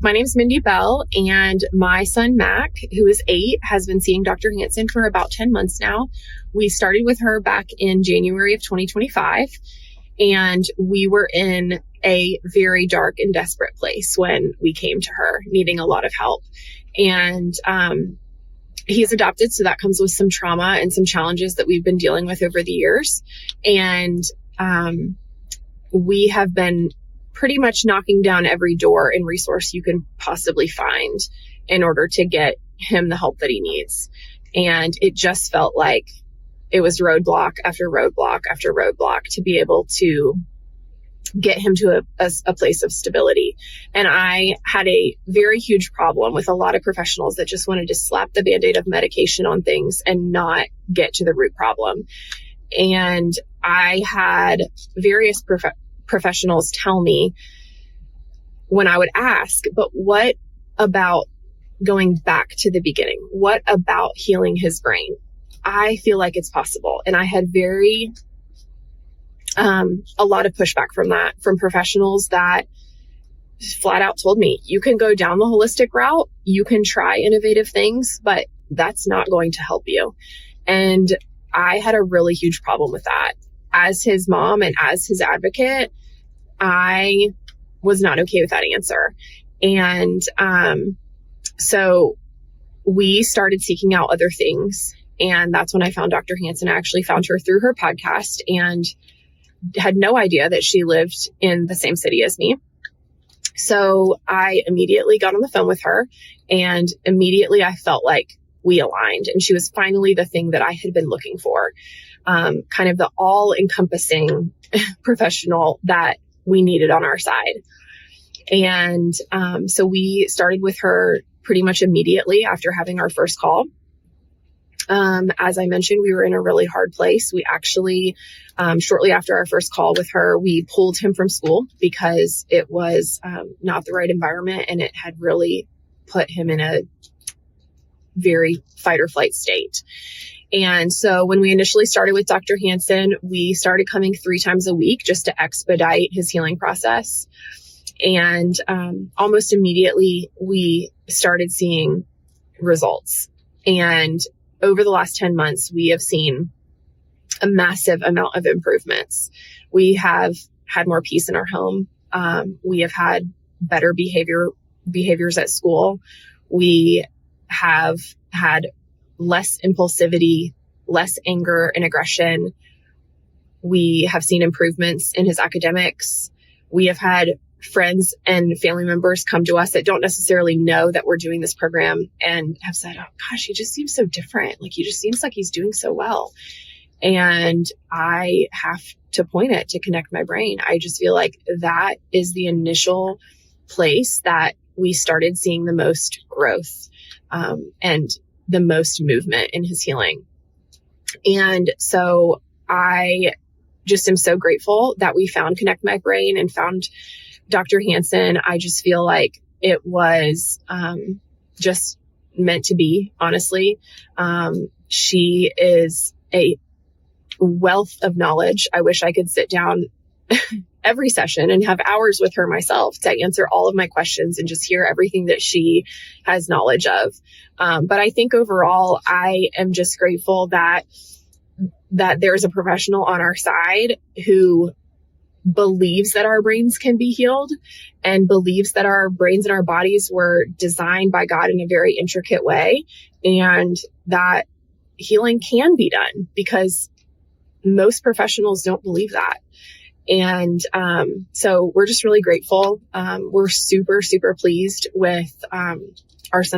My name's Mindy Bell, and my son Mac, who is 8, has been seeing Dr. Hansen for about 10 months now. We started with her back in January of 2025, and we were in a very dark and desperate place when we came to her, needing a lot of help. And he's adopted, so that comes with some trauma and some challenges that we've been dealing with over the years. And we have been pretty much knocking down every door and resource you can possibly find in order to get him the help that he needs. And it just felt like it was roadblock after roadblock after roadblock to be able to get him to a place of stability. And I had a very huge problem with a lot of professionals that just wanted to slap the Band-Aid of medication on things and not get to the root problem. And I had various professionals tell me when I would ask, but what about going back to the beginning? What about healing his brain? I feel like it's possible. And I had a lot of pushback from professionals that flat out told me, you can go down the holistic route, you can try innovative things, but that's not going to help you. And I had a really huge problem with that. As his mom and as his advocate, I was not okay with that answer. And so we started seeking out other things. And that's when I found Dr. Hansen. I actually found her through her podcast and had no idea that she lived in the same city as me. So I immediately got on the phone with her, and immediately I felt like we aligned, and she was finally the thing that I had been looking for. Kind of the all-encompassing professional that we needed on our side. And so we started with her pretty much immediately after having our first call. As I mentioned, we were in a really hard place. We actually, shortly after our first call with her, we pulled him from school because it was not the right environment, and it had really put him in a very fight or flight state. And so when we initially started with Dr. Hansen, we started coming 3 times a week just to expedite his healing process. And almost immediately, we started seeing results. And over the last 10 months, we have seen a massive amount of improvements. We have had more peace in our home. We have had better behaviors at school. We have had less impulsivity, less anger and aggression. We have seen improvements in his academics. We have had friends and family members come to us that don't necessarily know that we're doing this program and have said, oh gosh, he just seems so different. Like, he just seems like he's doing so well. And I have to point it to Connect My Brain. I just feel like that is the initial place that we started seeing the most growth, and the most movement in his healing. And so I just am so grateful that we found Connect My Brain and found Dr. Hansen. I just feel like it was just meant to be, honestly. She is a wealth of knowledge. I wish I could sit down every session and have hours with her myself to answer all of my questions and just hear everything that she has knowledge of. But I think overall, I am just grateful that there's a professional on our side who believes that our brains can be healed and believes that our brains and our bodies were designed by God in a very intricate way, and that healing can be done, because most professionals don't believe that. And so we're just really grateful. We're super, super pleased with our son.